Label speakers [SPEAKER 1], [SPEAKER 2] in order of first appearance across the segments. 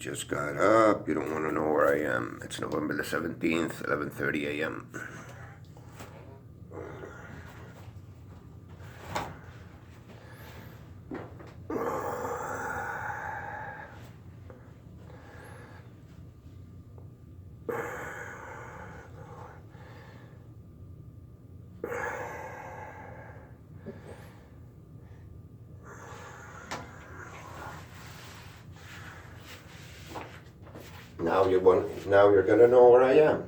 [SPEAKER 1] just got up. You don't want to know where I am. It's November the 17th, 11:30 a.m. Now you're gonna know where I am.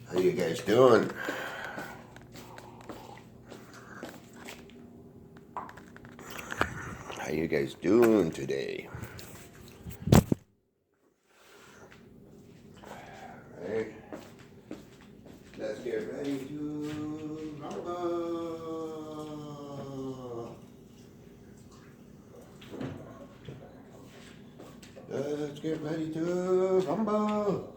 [SPEAKER 1] How you guys doing? How you guys doing today? Alright. Let's get ready to rumble. Let's get ready to rumble.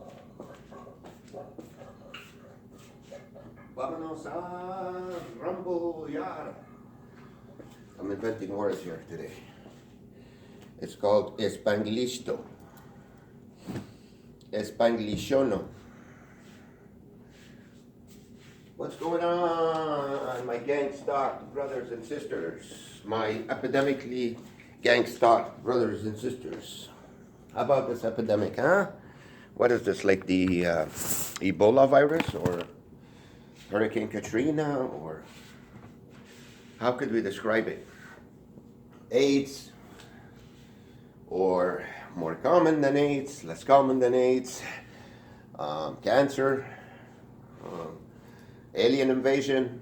[SPEAKER 1] Vámonos a rumblear. I'm inventing words here today. It's called Espanglisto. Espanglishono. What's going on, my gangsta brothers and sisters? My epidemically gangsta brothers and sisters. How about this epidemic, huh? What is this, like the Ebola virus or Hurricane Katrina, or how could we describe it? AIDS, or more common than AIDS, less common than AIDS, cancer, alien invasion,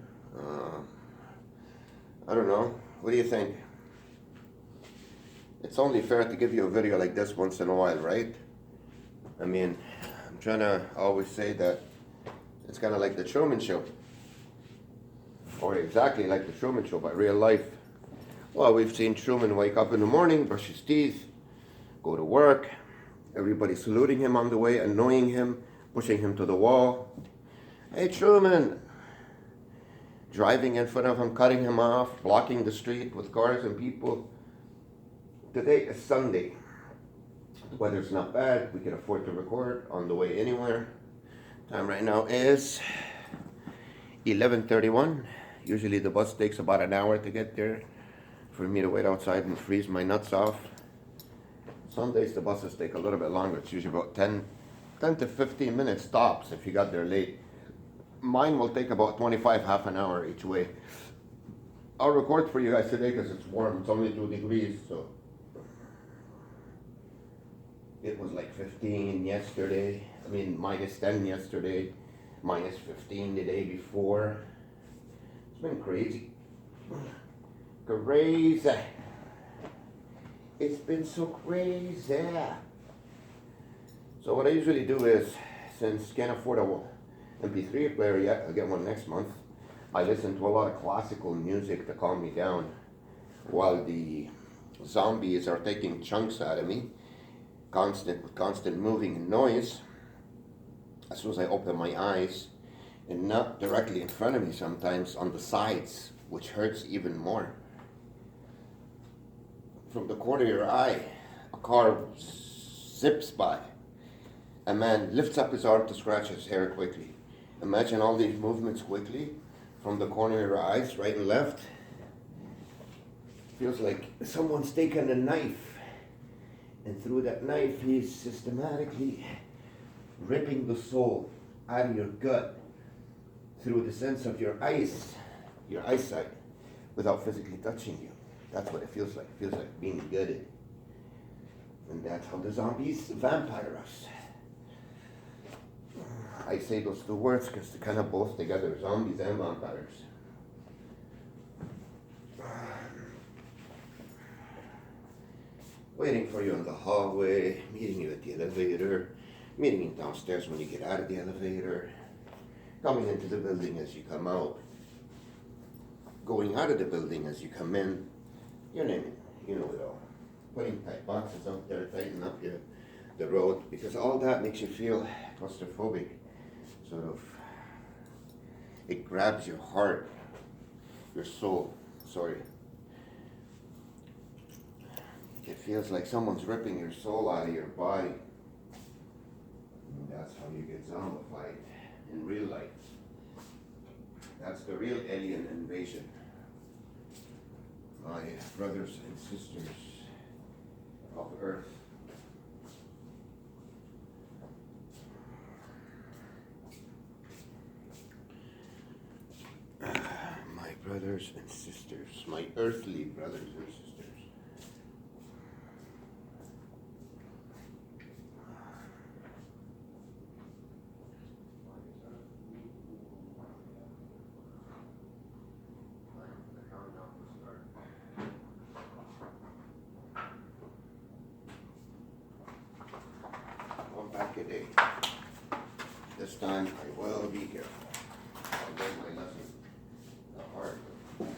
[SPEAKER 1] I don't know. What do you think? It's only fair to give you a video like this once in a while, right? I mean, I'm trying to always say that it's kind of like the Truman Show. Or exactly like the Truman Show, but real life. Well, we've seen Truman wake up in the morning, brush his teeth, go to work, everybody saluting him on the way, annoying him, pushing him to the wall. Hey, Truman! Driving in front of him, cutting him off, blocking the street with cars and people. Today is Sunday. The weather's not bad. We can afford to record on the way anywhere. Time right now is 11:31. Usually the bus takes about an hour to get there for me to wait outside and freeze my nuts off. Some days the buses take a little bit longer. It's usually about 10 to 15 minutes tops if you got there late. Mine will take about 25, half an hour each way. I'll record for you guys today because it's warm. It's only 2 degrees, so. It was like 15 yesterday. I mean, minus 10 yesterday, minus 15 the day before. It's been crazy. Crazy. It's been so crazy. So what I usually do is, since can't afford a MP3 player yet, I'll get one next month. I listen to a lot of classical music to calm me down while the zombies are taking chunks out of me. Constant moving and noise. As soon as I open my eyes, and not directly in front of me, sometimes on the sides, which hurts even more. From the corner of your eye, a car zips by. A man lifts up his arm to scratch his hair quickly. Imagine all these movements quickly from the corner of your eyes, right and left. Feels like someone's taken a knife, and through that knife he's systematically ripping the soul out of your gut through the sense of your eyes, your eyesight, without physically touching you. That's what it feels like. It feels like being gutted. And that's how the zombies vampire us. I say those two words because they're kind of both together, zombies and vampires. Waiting for you in the hallway, meeting you at the elevator, meeting you downstairs when you get out of the elevator, coming into the building as you come out, going out of the building as you come in, you name it, you know it all. Putting tight boxes up there, tighten up the road, because all that makes you feel claustrophobic. Sort of, it grabs your heart, your soul, sorry. It feels like someone's ripping your soul out of your body. And that's how you get zombified in real life. That's the real alien invasion. My brothers and sisters of Earth. My brothers and sisters, my earthly brothers and sisters. One pack a day. This time I will be careful. I'll learn my lesson the hard way.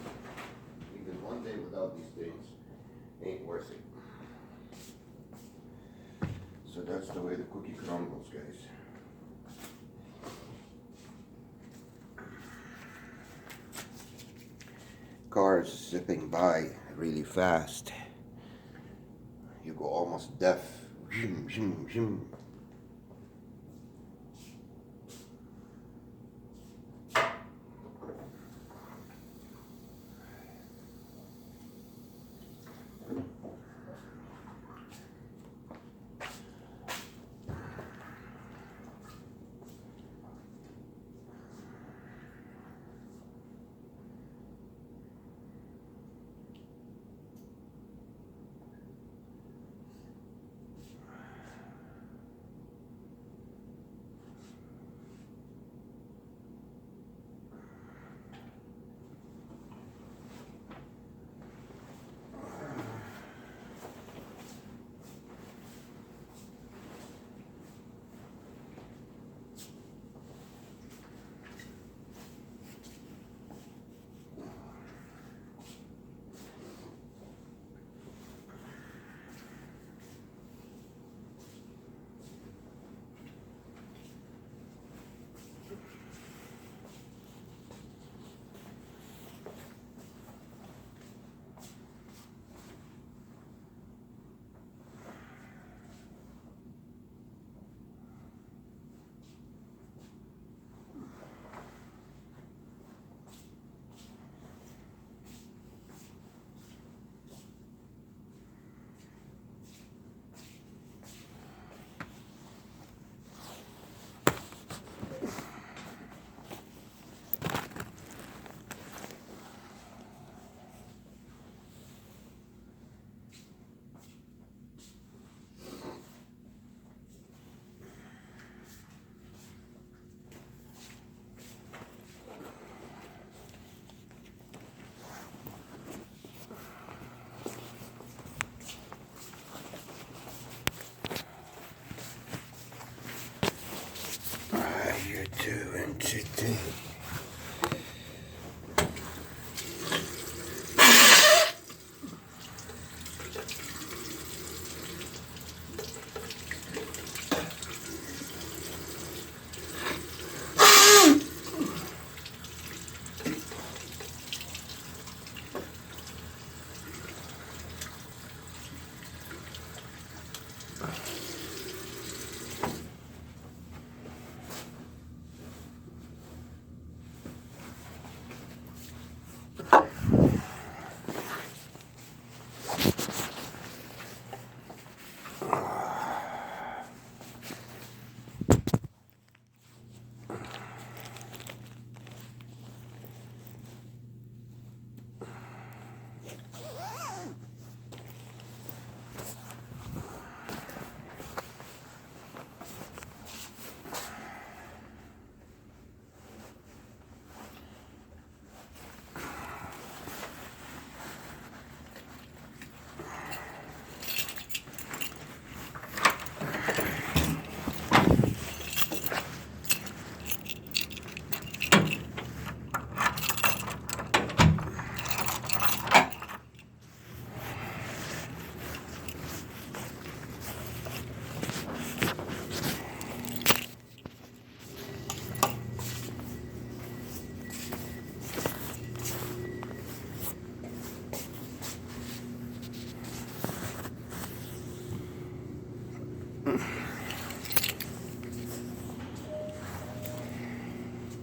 [SPEAKER 1] Even one day without these things ain't worth it. So that's the way the cookie crumbles, guys. Cars zipping by really fast. You go almost deaf. Zoom, zoom, zoom.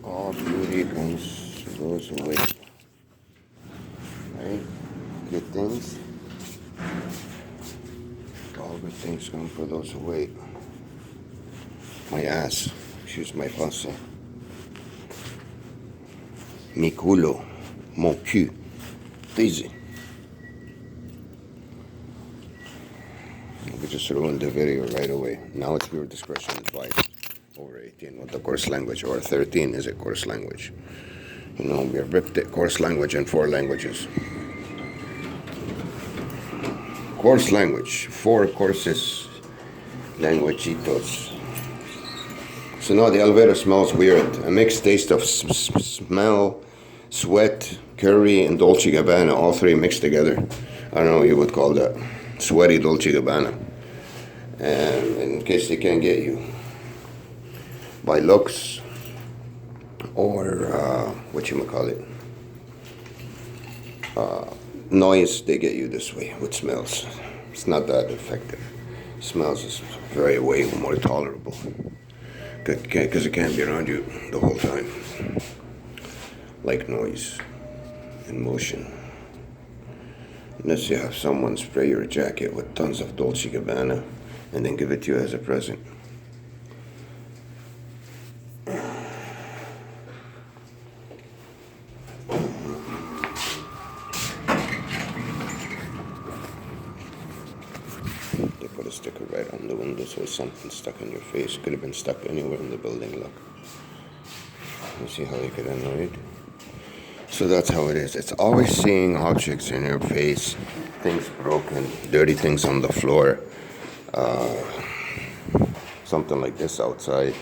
[SPEAKER 1] All beauty goes away. Right? Good things. All good things come for those who wait. My ass. Excuse my français. Mi culo. Mon cul. Easy. We just ruined the video right away. Now it's viewer discretion advised. Over 18 with the course language, or 13 is a course language. You know, we have ripped it course language in 4 languages. Course language, 4 courses, languagitos. So now the elevator smells weird. A mixed taste of smell, sweat, curry, and Dolce Gabbana, all 3 mixed together. I don't know what you would call that. Sweaty Dolce Gabbana. And in case they can't get you by looks or noise, they get you this way with smells. It's not that effective. Smells is way more tolerable because it can't be around you the whole time, like noise and motion. Unless you have someone spray your jacket with tons of Dolce Gabbana and then give it to you as a present. They put a sticker right on the window so something stuck in your face. Could have been stuck anywhere in the building, look. You see how they get annoyed? So that's how it is. It's always seeing objects in your face, things broken, dirty things on the floor, something like this outside.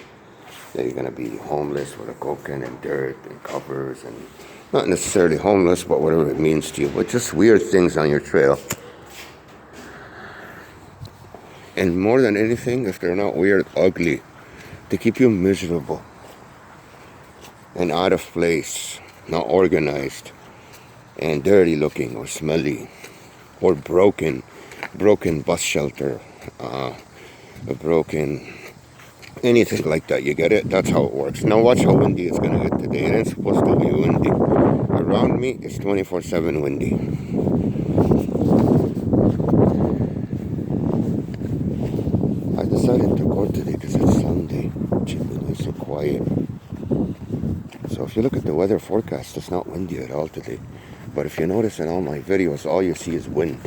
[SPEAKER 1] That you're gonna be homeless with a cocaine and dirt and covers, and not necessarily homeless, but whatever it means to you. But just weird things on your trail. And more than anything, if they're not weird, ugly, they keep you miserable and out of place, not organized, and dirty looking or smelly or broken bus shelter, broken anything like that. You get it? That's how it works. Now watch how windy it's gonna get today. It ain't supposed to be windy. Around me, it's 24/7 windy. I decided to go today because it's Sunday. It should be nice and quiet. So if you look at the weather forecast, it's not windy at all today. But if you notice in all my videos, all you see is wind.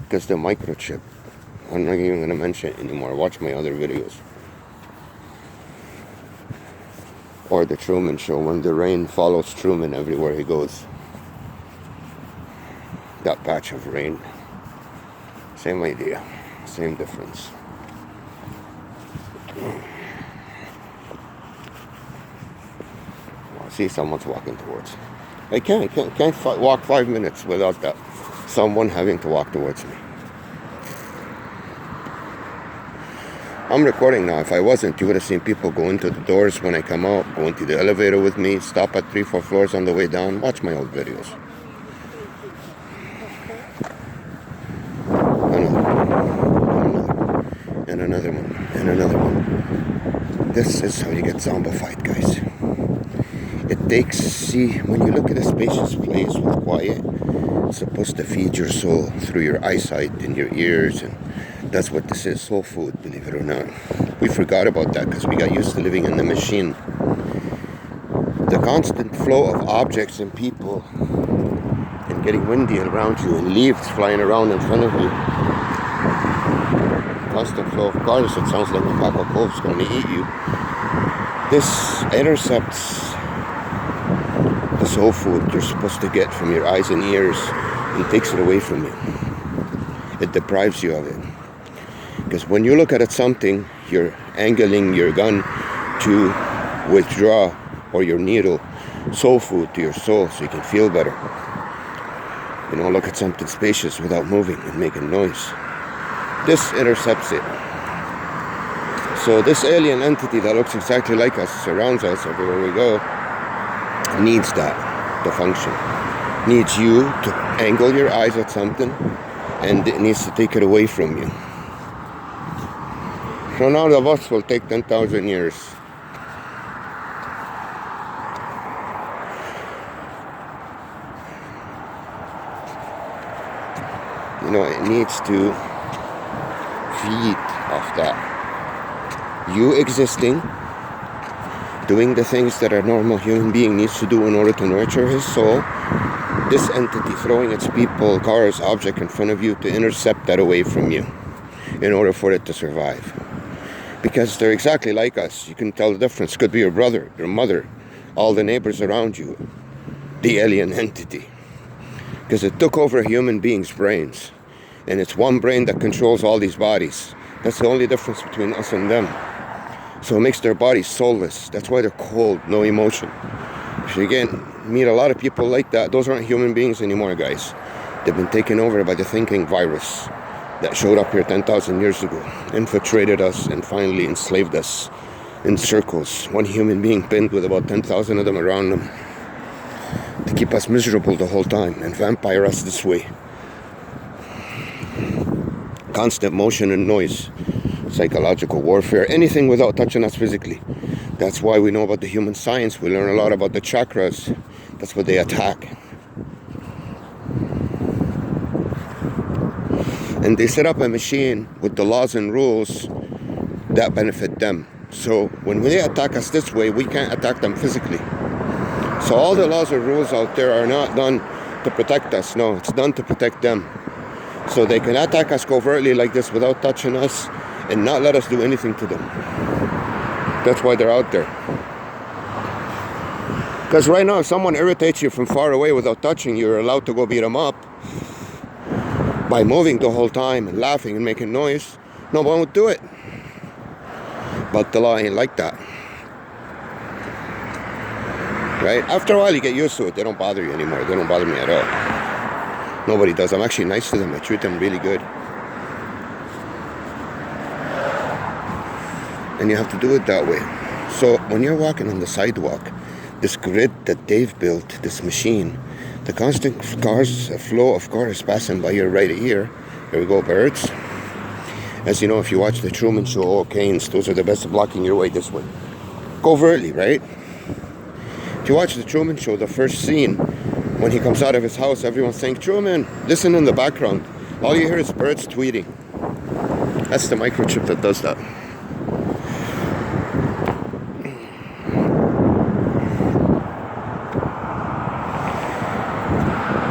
[SPEAKER 1] Because the microchip. I'm not even going to mention it anymore. Watch my other videos. Or the Truman Show, when the rain follows Truman everywhere he goes. That patch of rain. Same idea. Same difference. See, someone's walking towards me. I can't walk 5 minutes without that someone having to walk towards me. I'm recording now. If I wasn't, you would have seen people go into the doors when I come out, go into the elevator with me, stop at 3-4 floors on the way down. Watch my old videos. I know. another one, and another one. This is how you get zombified, guys. It takes, see, when you look at a spacious place with quiet, it's supposed to feed your soul through your eyesight and your ears, and that's what this is, soul food, believe it or not. We forgot about that because we got used to living in the machine. The constant flow of objects and people, and getting windy around you, and leaves flying around in front of you. Constant flow of cars, it sounds like a pack of wolves going to eat you. This intercepts the soul food you're supposed to get from your eyes and ears and takes it away from you. It deprives you of it. Because when you look at something, you're angling your gun to withdraw, or your needle, soul food to your soul so you can feel better. You know, look at something spacious without moving and making noise. This intercepts it. So this alien entity that looks exactly like us, surrounds us everywhere we go, needs that to function. Needs you to angle your eyes at something, and it needs to take it away from you. So now the bus will take 10,000 years. You know, it needs to feed off that. You existing, doing the things that a normal human being needs to do in order to nurture his soul. This entity throwing its people, cars, object in front of you to intercept that away from you in order for it to survive. Because they're exactly like us. You can tell the difference. Could be your brother, your mother, all the neighbors around you. The alien entity. Because it took over a human being's brains. And it's one brain that controls all these bodies. That's the only difference between us and them. So it makes their bodies soulless. That's why they're cold, no emotion. If you again meet a lot of people like that, those aren't human beings anymore, guys. They've been taken over by the thinking virus that showed up here 10,000 years ago, infiltrated us, and finally enslaved us in circles. One human being pinned with about 10,000 of them around them to keep us miserable the whole time and vampire us this way. Constant motion and noise, psychological warfare, anything without touching us physically. That's why we know about the human science. We learn a lot about the chakras. That's what they attack. And they set up a machine with the laws and rules that benefit them. So when they attack us this way, we can't attack them physically. So all the laws and rules out there are not done to protect us. No, it's done to protect them. So they can attack us covertly like this without touching us and not let us do anything to them. That's why they're out there. Because right now, if someone irritates you from far away without touching you, you're allowed to go beat them up by moving the whole time and laughing and making noise. No one would do it. But the law ain't like that. Right? After a while, you get used to it. They don't bother you anymore. They don't bother me at all. Nobody does. I'm actually nice to them. I treat them really good. And you have to do it that way. So when you're walking on the sidewalk, this grid that they've built, this machine, the constant flow of cars passing by your right ear. Here we go, birds. As you know, if you watch the Truman Show, all canes, those are the best at blocking your way this way. Covertly, right? If you watch the Truman Show, the first scene, when he comes out of his house, everyone's saying, Truman, listen in the background. All you hear is birds tweeting. That's the microchip that does that.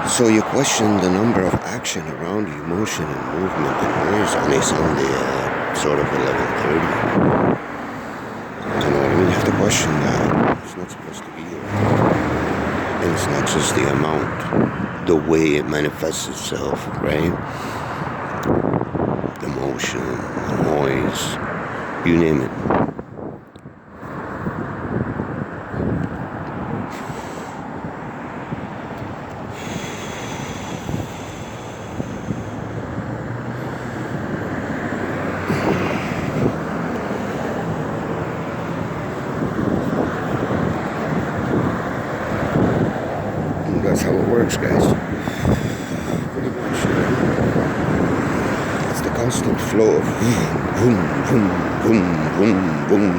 [SPEAKER 1] So you question the number of action around you, motion and movement and noise on a Sunday sort of 11:30. You know what I mean? You have to question that. It's not supposed to be there. And it's not just the amount, the way it manifests itself, right? The motion, the noise, you name it. That's how it works, guys. Pretty much. It's the constant flow of boom, boom, boom, boom, boom,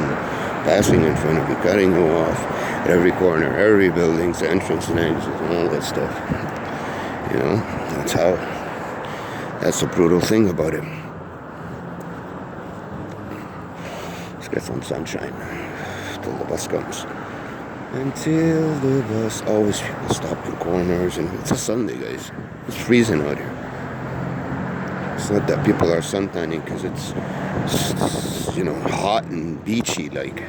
[SPEAKER 1] passing in front of you, cutting you off at every corner, every building's entrance and exit, and all that stuff. You know, that's the brutal thing about it. Let's get some sunshine till the bus comes. Until the bus, always people stop in corners, and it's a Sunday, guys. It's freezing out here. It's not that people are suntanning because it's hot and beachy like.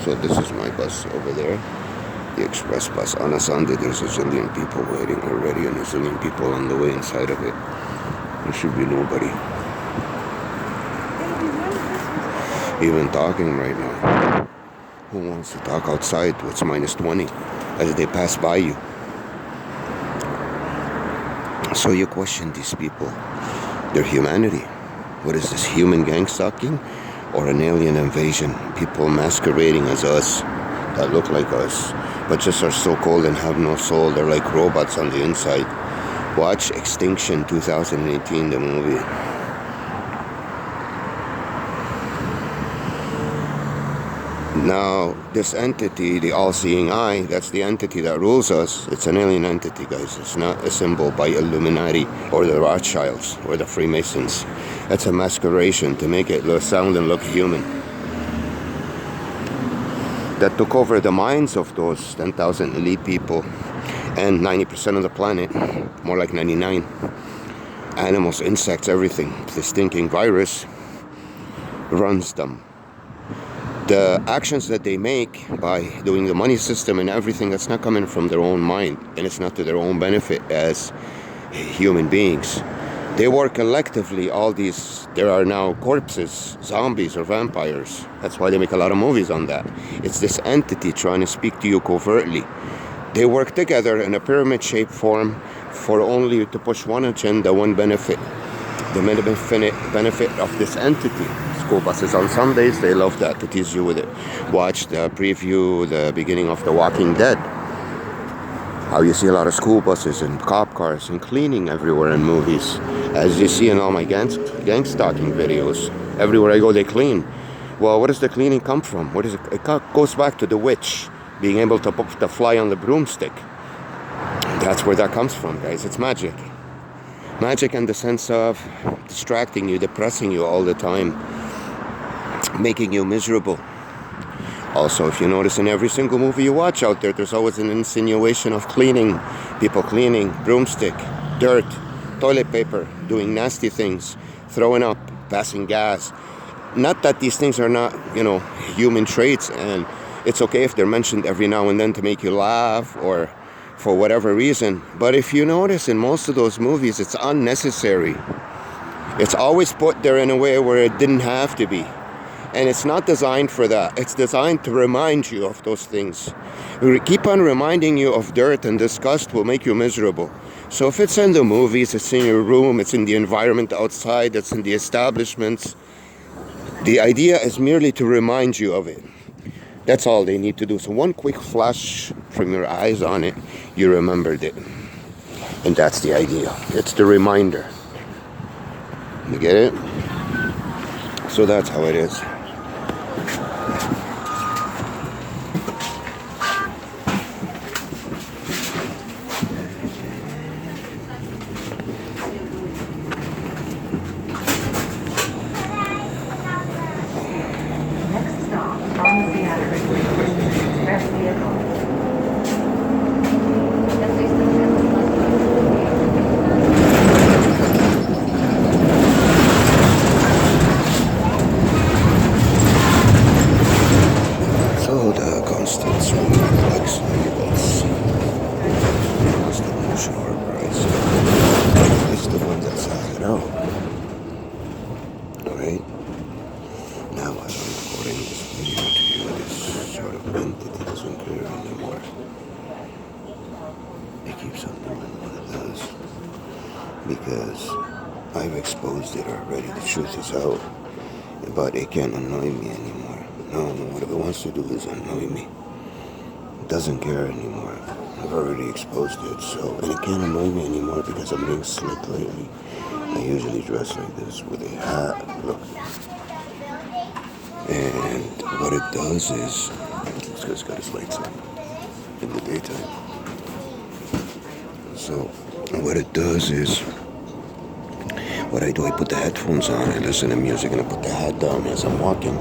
[SPEAKER 1] So this is my bus over there, the express bus. On a Sunday, there's a zillion people waiting already, and a zillion people on the way inside of it. There should be nobody even talking right now. Who wants to talk outside? It's minus 20 as they pass by you. So you question these people, their humanity. What is this, human gang stalking or an alien invasion? People masquerading as us that look like us but just are so cold and have no soul. They're like robots on the inside. Watch Extinction 2018, the movie. Now, this entity, the all-seeing eye, that's the entity that rules us. It's an alien entity, guys. It's not assembled by Illuminati or the Rothschilds or the Freemasons. That's a masqueration to make it sound and look human. That took over the minds of those 10,000 elite people and 90% of the planet, more like 99. Animals, insects, everything. This stinking virus runs them. The actions that they make by doing the money system and everything, that's not coming from their own mind, and it's not to their own benefit as human beings. They work collectively. All these, there are now corpses, zombies or vampires. That's why they make a lot of movies on that. It's this entity trying to speak to you covertly. They work together in a pyramid-shaped form for only to push one agenda, one benefit. The benefit of this entity. School buses on Sundays, they love that, to tease you with it. Watch the preview, the beginning of The Walking Dead. How you see a lot of school buses and cop cars and cleaning everywhere in movies. As you see in all my gang stalking videos. Everywhere I go, they clean. Well, where does the cleaning come from? What is it? It goes back to the witch being able to put the fly on the broomstick. That's where that comes from, guys. It's magic. Magic in the sense of distracting you, depressing you all the time, making you miserable. Also, if you notice in every single movie you watch out there, there's always an insinuation of cleaning. People cleaning, broomstick, dirt, toilet paper, doing nasty things, throwing up, passing gas. Not that these things are not, human traits, and it's okay if they're mentioned every now and then to make you laugh or for whatever reason. But if you notice in most of those movies, it's unnecessary. It's always put there in a way where it didn't have to be. And it's not designed for that. It's designed to remind you of those things. Keep on reminding you of dirt and disgust will make you miserable. So if it's in the movies, it's in your room, it's in the environment outside, it's in the establishments, the idea is merely to remind you of it. That's all they need to do. So one quick flash from your eyes on it, you remembered it. And that's the idea. It's the reminder. You get it? So that's how it is. Because I've exposed it already. The truth is out. But it can't annoy me anymore. No, what it wants to do is annoy me.
[SPEAKER 2] doesn't care anymore. I've already exposed it, so, and it can't annoy me anymore because I'm being slick lately. I usually dress like this with a hat, look. And what it does is, this guy's got his lights on in the daytime. So, what it does is, what I do, I put the headphones on, I listen to music, and I put the hat down as I'm walking,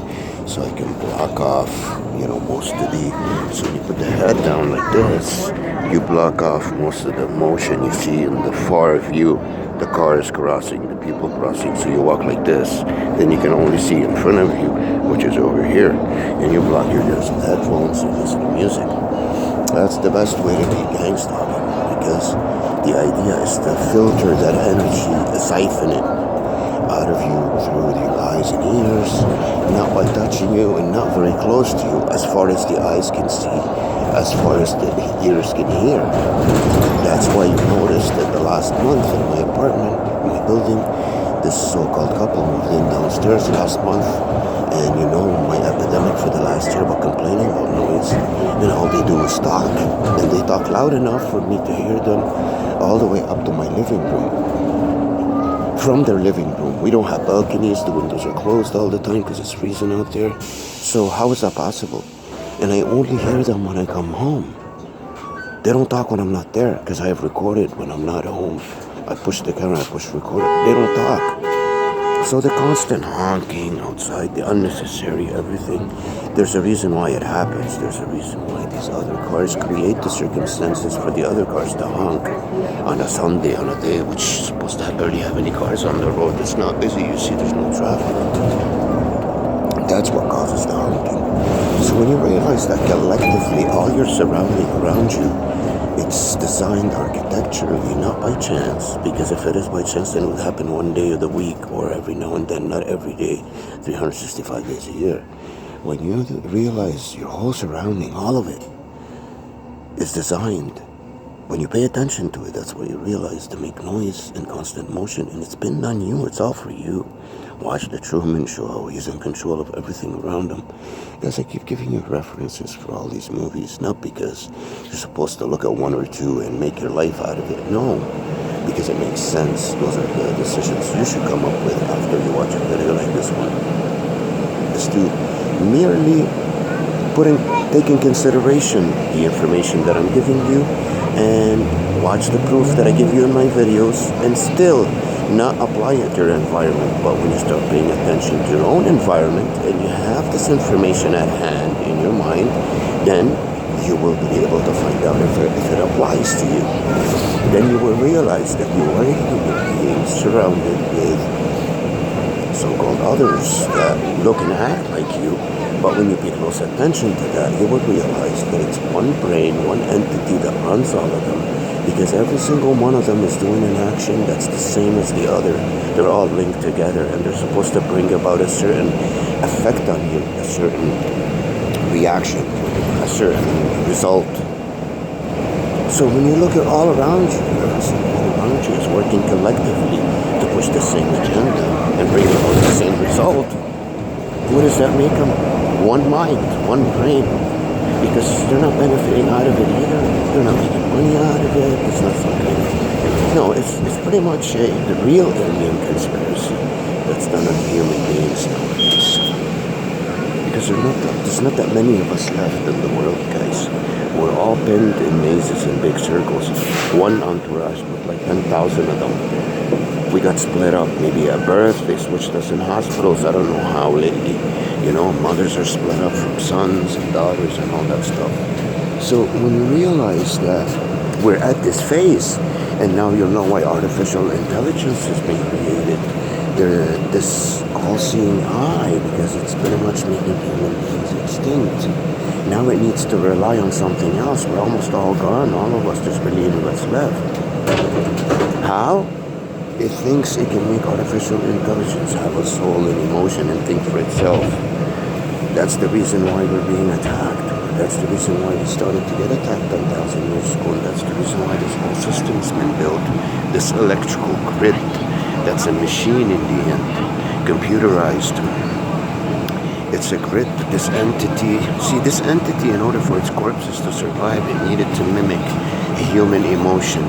[SPEAKER 2] so I can block off, most of the, so when you put the head down like this, you block off most of the motion you see in the far view. The car is crossing, the people crossing, so you walk like this, then you can only see in front of you, which is over here, and you block your ears with headphones and listen to music. That's the best way to be gang stalking, because the idea is to filter that energy, siphon it out of you through your eyes and ears, not by touching you and not very close to you, as far as the eyes can see, as far as the ears can hear. That's why you noticed that the last month in my apartment, in my building, this so-called couple moved in downstairs last month, and my epidemic for the last year about complaining about noise, and all they do is talk, and they talk loud enough for me to hear them all the way up to my living room. From their living room. We don't have balconies, the windows are closed all the time because it's freezing out there. So how is that possible? And I only hear them when I come home. They don't talk when I'm not there because I have recorded when I'm not home. I push the camera, I push record. They don't talk. So the constant honking outside, the unnecessary everything, there's a reason why it happens. There's a reason why these other cars create the circumstances for the other cars to honk on a Sunday, on a day which is supposed to barely have any cars on the road. It's not busy, you see there's no traffic. That's what causes the honking. So when you realize that collectively all your surrounding around you, it's designed architecturally, not by chance, because if it is by chance, then it would happen one day of the week or every now and then, not every day, 365 days a year. When you realize your whole surrounding, all of it, is designed, when you pay attention to it, that's what you realize, to make noise and constant motion, and it's been on you, it's all for you. Watch The Truman Show, how he's in control of everything around him. Because I keep giving you references for all these movies, not because you're supposed to look at one or two and make your life out of it. No, because it makes sense. Those are the decisions you should come up with after you watch a video like this one. Is to merely take in consideration the information that I'm giving you and watch the proof that I give you in my videos and still not apply it to your environment. But when you start paying attention to your own environment and you have this information at hand in your mind, then you will be able to find out if it applies to you. Then you will realize that you are a human being surrounded with so-called others that look and act like you. But when you pay close attention to that, you will realize that it's one brain, one entity that runs all of them. Because every single one of them is doing an action that's the same as the other. They're all linked together, and they're supposed to bring about a certain effect on you, a certain reaction, a certain result. So when you look at all around you, every single one around you is working collectively to push the same agenda and bring about the same result. What does that make them? One mind, one brain. Because they're not benefiting out of it either. They're not making money out of it. It's not something. No, it's pretty much the real alien conspiracy that's done on human beings nowadays. Because there's not that many of us left in the world, guys. We're all pinned in mazes and big circles. One entourage with like 10,000 of them. We got split up maybe at birth. They switched us in hospitals. I don't know how lately. Mothers are split up from sons and daughters and all that stuff. So when you realize that we're at this phase, and now you'll know why artificial intelligence has been created. This all-seeing eye, because it's pretty much making human beings extinct. Now it needs to rely on something else. We're almost all gone. All of us, there's barely any what's left. How? It thinks it can make artificial intelligence have a soul and emotion and think for itself. That's the reason why we're being attacked. That's the reason why we started to get attacked 10,000 years ago. And that's the reason why this whole system's been built. This electrical grid that's a machine in the end, computerized. It's a grid, but this entity, see, this entity, in order for its corpses to survive, it needed to mimic human emotion.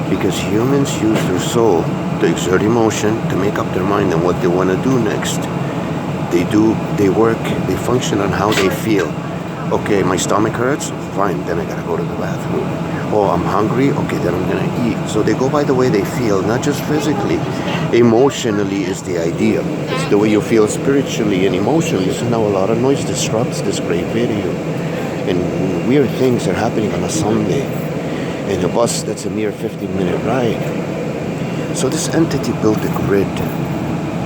[SPEAKER 2] Because humans use their soul to exert emotion, to make up their mind on what they want to do next. They work, they function on how they feel. Okay, my stomach hurts, fine, then I gotta go to the bathroom. Oh, I'm hungry, okay, then I'm gonna eat. So they go by the way they feel, not just physically. Emotionally is the idea. It's the way you feel spiritually and emotionally. So now a lot of noise disrupts this great video. And weird things are happening on a Sunday. In a bus that's a mere 15-minute ride. So this entity built a grid.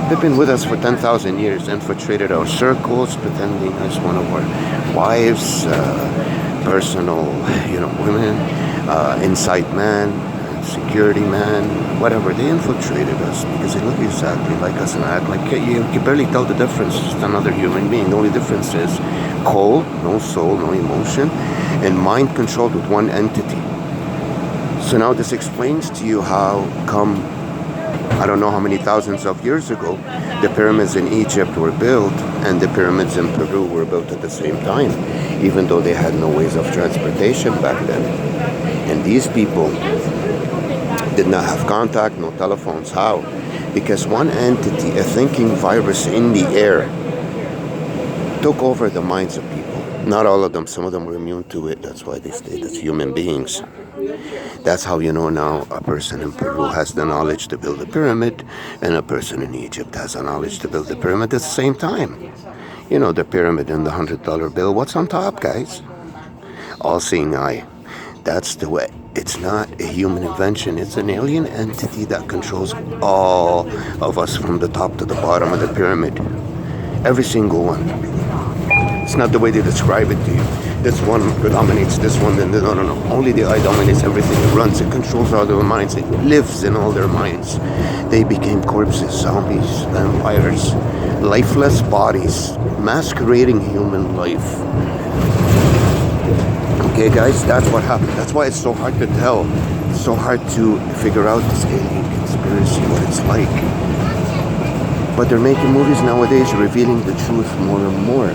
[SPEAKER 2] They've been with us for 10,000 years, infiltrated our circles, pretending as one of our wives, personal, women, inside man, security man, whatever. They infiltrated us because they look exactly like us and act like you can barely tell the difference. It's just another human being. The only difference is cold, no soul, no emotion, and mind controlled with one entity. So now this explains to you how come, I don't know how many thousands of years ago, the pyramids in Egypt were built and the pyramids in Peru were built at the same time, even though they had no ways of transportation back then. And these people did not have contact, no telephones. How? Because one entity, a thinking virus in the air, took over the minds of people. Not all of them, some of them were immune to it. That's why they stayed as human beings. That's how you know now a person in Peru has the knowledge to build a pyramid and a person in Egypt has the knowledge to build a pyramid at the same time. You know, the pyramid and the $100 bill, what's on top, guys? All-seeing eye. That's the way. It's not a human invention. It's an alien entity that controls all of us from the top to the bottom of the pyramid. Every single one. It's not the way they describe it to you. This one dominates this one, then no. Only the eye dominates everything. It runs, it controls all their minds, it lives in all their minds. They became corpses, zombies, vampires, lifeless bodies, masquerading human life. Okay, guys, that's what happened. That's why it's so hard to tell. It's so hard to figure out this alien conspiracy, what it's like. But they're making movies nowadays revealing the truth more and more.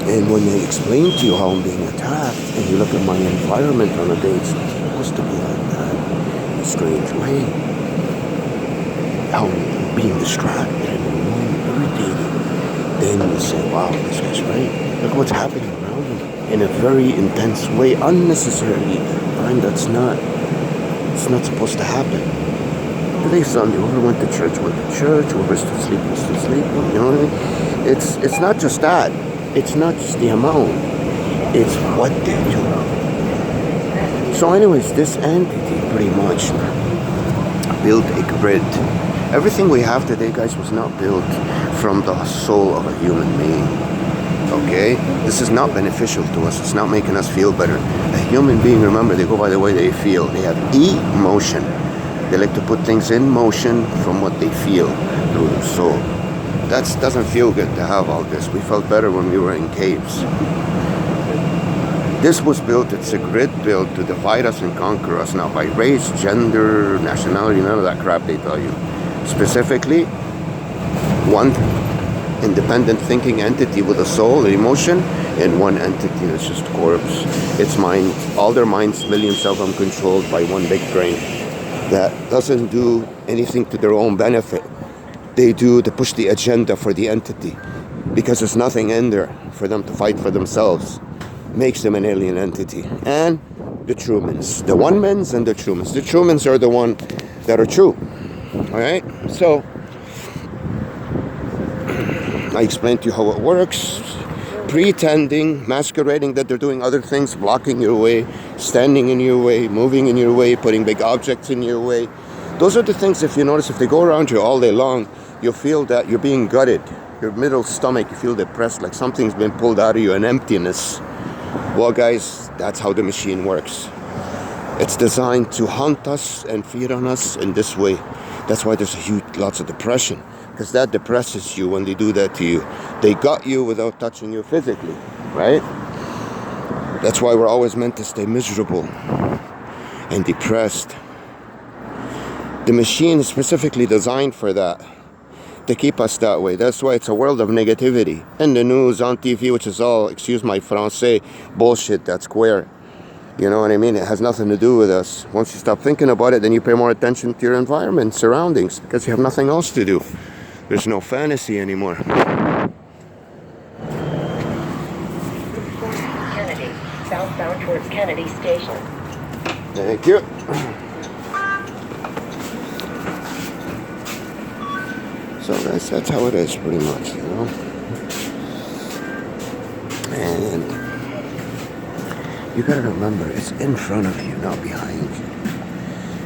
[SPEAKER 2] And when they explain to you how I'm being attacked, and you look at my environment on a day, it's not supposed to be like that, in a strange way. How I'm being distracted and irritated. Then you say, wow, this guy's right. Look what's happening around me. In a very intense way, unnecessarily. And it's not supposed to happen. Today's Sunday, whoever went to church, whoever's to sleep, was to sleep, you know what I mean? It's not just that. It's not just the amount, it's what they do. So anyways, this entity pretty much built a grid. Everything we have today, guys, was not built from the soul of a human being. Okay? This is not beneficial to us. It's not making us feel better. A human being, remember, they go by the way they feel. They have emotion. They like to put things in motion from what they feel through their soul. That doesn't feel good to have all this. We felt better when we were in caves. This was built, it's a grid built to divide us and conquer us. Now by race, gender, nationality, none of that crap they tell you. Specifically, one independent thinking entity with a soul, an emotion, and one entity that's just corpse. It's mind, all their minds, millions of them controlled by one big brain that doesn't do anything to their own benefit. They push the agenda for the entity because there's nothing in there for them to fight for themselves. Makes them an alien entity. And the Trumans, the one-mens and the Trumans. The Trumans are the one that are true. All right? So, I explained to you how it works. Pretending, masquerading that they're doing other things, blocking your way, standing in your way, moving in your way, putting big objects in your way. Those are the things, if you notice, if they go around you all day long, you'll feel that you're being gutted. Your middle stomach, you feel depressed, like something's been pulled out of you, an emptiness. Well, guys, that's how the machine works. It's designed to hunt us and feed on us in this way. That's why there's lots of depression, because that depresses you when they do that to you. They gut you without touching you physically, right? That's why we're always meant to stay miserable and depressed. The machine is specifically designed for that. to keep us that way. That's why it's a world of negativity. In the news, on TV, which is all, excuse my français, bullshit, that's queer. You know what I mean? It has nothing to do with us. Once you stop thinking about it, then you pay more attention to your environment, surroundings, because you have nothing else to do. There's no fantasy anymore.
[SPEAKER 3] Kennedy, southbound towards Kennedy Station.
[SPEAKER 2] Thank you. So that's how it is, pretty much, you know. And you gotta remember, it's in front of you, not behind you.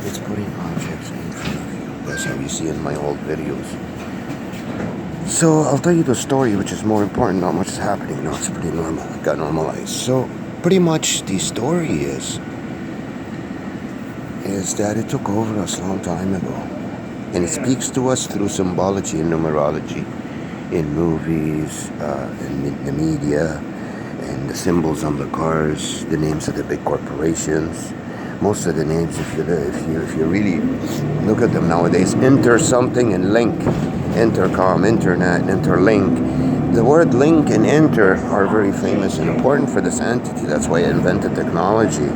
[SPEAKER 2] It's putting objects in front of you. That's how you see in my old videos. So I'll tell you the story, which is more important. Not much is happening. No, it's pretty normal. It got normalized. So pretty much the story is that it took over us a long time ago. And it speaks to us through symbology and numerology in movies, in the media, and the symbols on the cars, the names of the big corporations. Most of the names, if you really look at them nowadays, enter something and link, intercom, internet, interlink. The word link and enter are very famous and important for this entity. That's why it invented technology.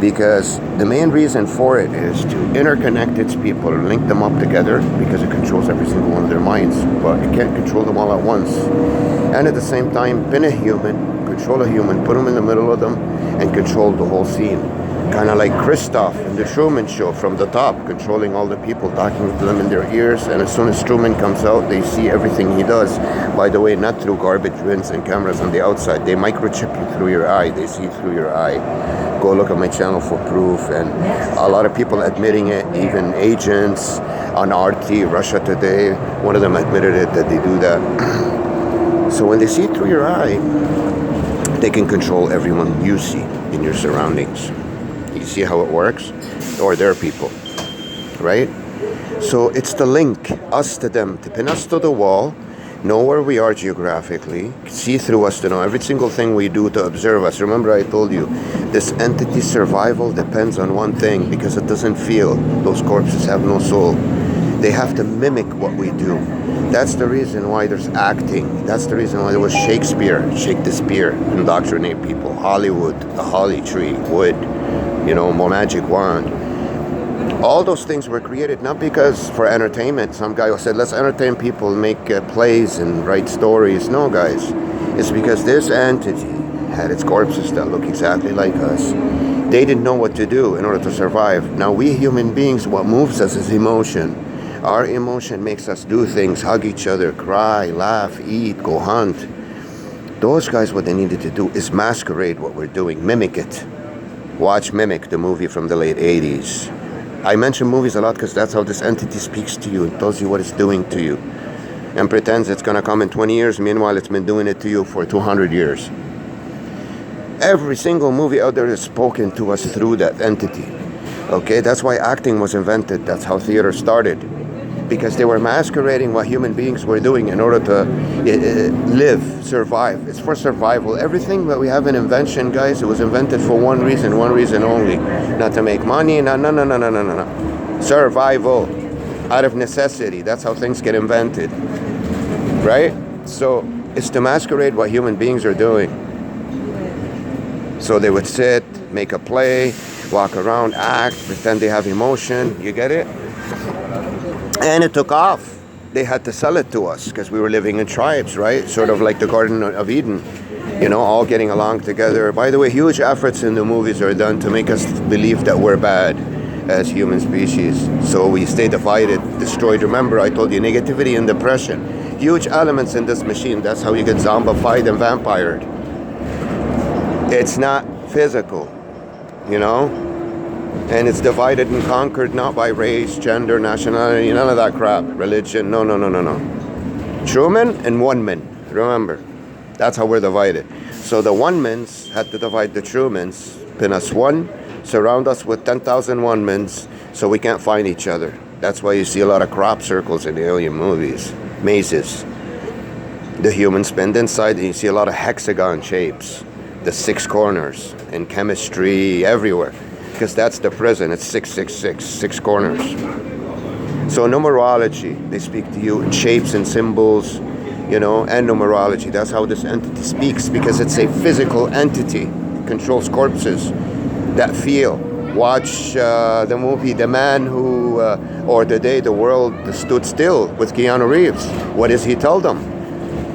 [SPEAKER 2] Because the main reason for it is to interconnect its people, link them up together, because it controls every single one of their minds, but it can't control them all at once. And at the same time, pin a human, control a human, put them in the middle of them, and control the whole scene. Kind of like Christoph in the Truman Show from the top, controlling all the people, talking to them in their ears, and as soon as Truman comes out, they see everything he does. By the way, not through garbage bins and cameras on the outside. They microchip you through your eye. They see through your eye. Go look at my channel for proof, and a lot of people admitting it, even agents on RT, Russia Today, one of them admitted it, that they do that. So when they see through your eye, they can control everyone you see in your surroundings. You see how it works? Or their people, right? So it's the link, us to them, to pin us to the wall, know where we are geographically, see through us, to know every single thing we do, to observe us. Remember I told you, this entity's survival depends on one thing, because it doesn't feel. Those corpses have no soul. They have to mimic what we do. That's the reason why there's acting. That's the reason why there was Shakespeare, shake the spear, indoctrinate people. Hollywood, the holly tree, wood, you know, magic wand. All those things were created not because for entertainment. Some guy who said, let's entertain people, make plays and write stories. No, guys. It's because this entity had its corpses that look exactly like us. They didn't know what to do in order to survive. Now, we human beings, what moves us is emotion. Our emotion makes us do things, hug each other, cry, laugh, eat, go hunt. Those guys, what they needed to do is masquerade what we're doing, mimic it. Watch Mimic, the movie from the late 80s. I mention movies a lot because that's how this entity speaks to you and tells you what it's doing to you. And pretends it's going to come in 20 years. Meanwhile, it's been doing it to you for 200 years. Every single movie out there is spoken to us through that entity. Okay, that's why acting was invented. That's how theater started. Because they were masquerading what human beings were doing in order to live, survive. It's for survival. Everything that we have in invention, guys, it was invented for one reason only. Not to make money, no. Survival. Out of necessity. That's how things get invented. Right? So, it's to masquerade what human beings are doing. So they would sit, make a play, walk around, act, pretend they have emotion. You get it? And it took off. They had to sell it to us because we were living in tribes, right? Sort of like the Garden of Eden, you know, all getting along together. By the way, huge efforts in the movies are done to make us believe that we're bad as human species. So we stay divided, destroyed. Remember, I told you, negativity and depression. Huge elements in this machine. That's how you get zombified and vampired. It's not physical, you know? And it's divided and conquered not by race, gender, nationality, none of that crap. Religion, no. Truman and one-men, remember. That's how we're divided. So the one-mens had to divide the Trumans, pin us one, surround us with 10,000 one-mens, so we can't find each other. That's why you see a lot of crop circles in alien movies, mazes. The humans spend inside, and you see a lot of hexagon shapes, the 6 corners, in chemistry, everywhere. Because that's the prison. It's 666, 6 corners. So numerology, they speak to you in shapes and symbols, you know, and numerology. That's how this entity speaks, because it's a physical entity. It controls corpses that feel. Watch the movie The Man Who, or The Day the World Stood Still with Keanu Reeves. What does he tell them?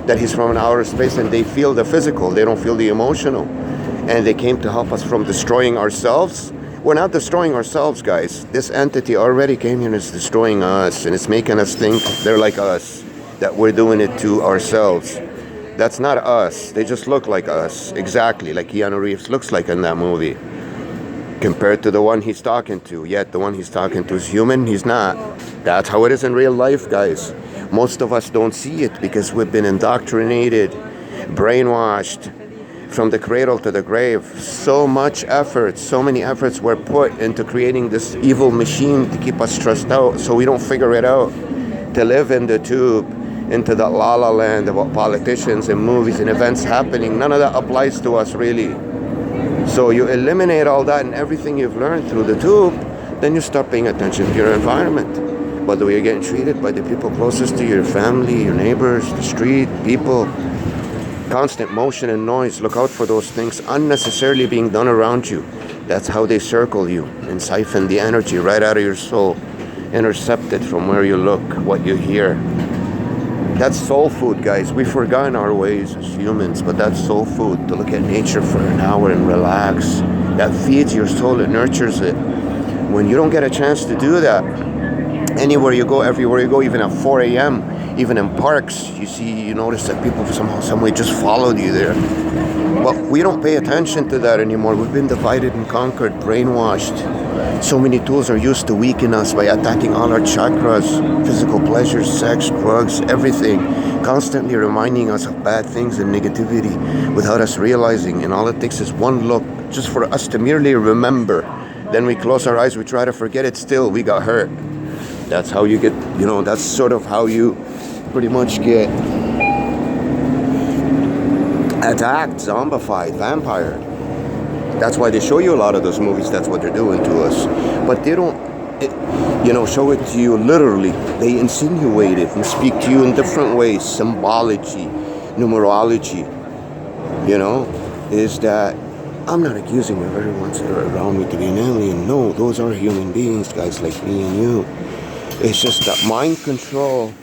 [SPEAKER 2] That he's from an outer space, and they feel the physical, they don't feel the emotional. And they came to help us from destroying ourselves. We're not destroying ourselves, guys. This entity already came here and is destroying us, and it's making us think they're like us, that we're doing it to ourselves. That's not us. They just look like us, exactly like Keanu Reeves looks like in that movie, compared to the one he's talking to. Yet the one he's talking to is human, he's not. That's how it is in real life, guys. Most of us don't see it because we've been indoctrinated, brainwashed from the cradle to the grave. So much effort, so many efforts were put into creating this evil machine to keep us stressed out so we don't figure it out, to live in the tube, into the la-la land about politicians and movies and events happening. None of that applies to us, really. So you eliminate all that and everything you've learned through the tube, then you start paying attention to your environment. By the way you're getting treated, by the people closest to your family, your neighbors, the street, people. Constant motion and noise. Look out for those things unnecessarily being done around you. That's how they circle you and siphon the energy right out of your soul. Intercept it from where you look, what you hear. That's soul food, guys. We've forgotten our ways as humans, but that's soul food. To look at nature for an hour and relax. That feeds your soul, it nurtures it. When you don't get a chance to do that, anywhere you go, everywhere you go, even at 4 a.m., even in parks, you notice that people somehow, some way just followed you there. But we don't pay attention to that anymore. We've been divided and conquered, brainwashed. So many tools are used to weaken us by attacking all our chakras, physical pleasures, sex, drugs, everything, constantly reminding us of bad things and negativity without us realizing. And all it takes is one look just for us to merely remember. Then we close our eyes, we try to forget it, still we got hurt. That's how you get, that's sort of how you pretty much get attacked, zombified, vampire. That's why they show you a lot of those movies. That's what they're doing to us. But they don't, show it to you literally. They insinuate it and speak to you in different ways. Symbology, numerology, is that I'm not accusing of everyone that are around me to be an alien. No, those are human beings, guys like me and you. It's just that mind control.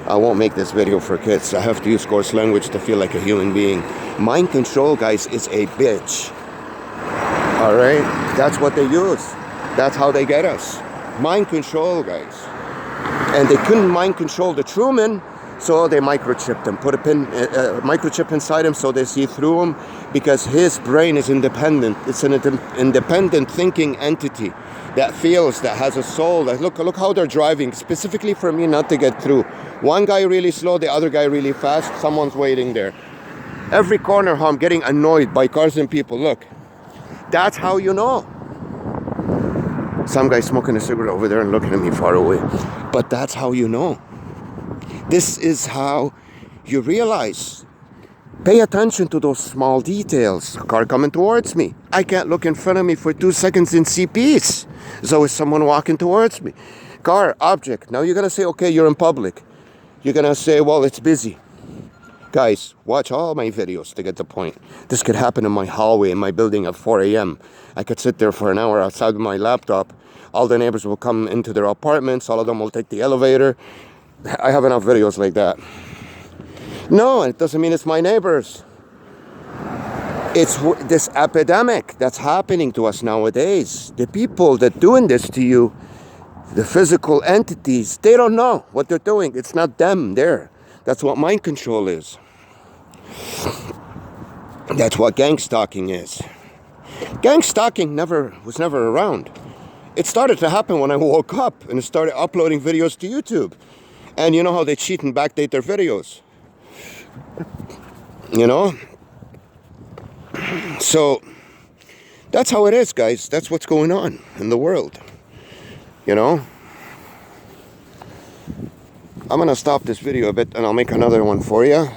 [SPEAKER 2] I won't make this video for kids. I have to use coarse language to feel like a human being. Mind control, guys, is a bitch. All right? That's what they use. That's how they get us. Mind control, guys. And they couldn't mind control the Truman, so they microchipped him. Put a microchip inside him so they see through him, because his brain is independent. It's an independent thinking entity that feels, that has a soul. That look how they're driving, specifically for me not to get through. One guy really slow, the other guy really fast. Someone's waiting there. Every corner, how I'm getting annoyed by cars and people. Look, that's how you know. Some guy smoking a cigarette over there and looking at me far away. But that's how you know. This is how you realize. Pay attention to those small details. A car coming towards me. I can't look in front of me for 2 seconds and see peace. There's always someone walking towards me. Car, object. Now you're going to say, okay, you're in public. You're going to say, well, it's busy. Guys, watch all my videos to get the point. This could happen in my hallway in my building at 4 a.m. I could sit there for an hour outside with my laptop. All the neighbors will come into their apartments. All of them will take the elevator. I have enough videos like that. No, it doesn't mean it's my neighbors. It's this epidemic that's happening to us nowadays. The people that doing this to you, the physical entities, they don't know what they're doing. It's not them there. That's what mind control is. That's what gang stalking is. Gang stalking was never around. It started to happen when I woke up and started uploading videos to YouTube. And you know how they cheat and backdate their videos. So that's how it is, guys. That's what's going on in the world. I'm gonna stop this video a bit and I'll make another one for you.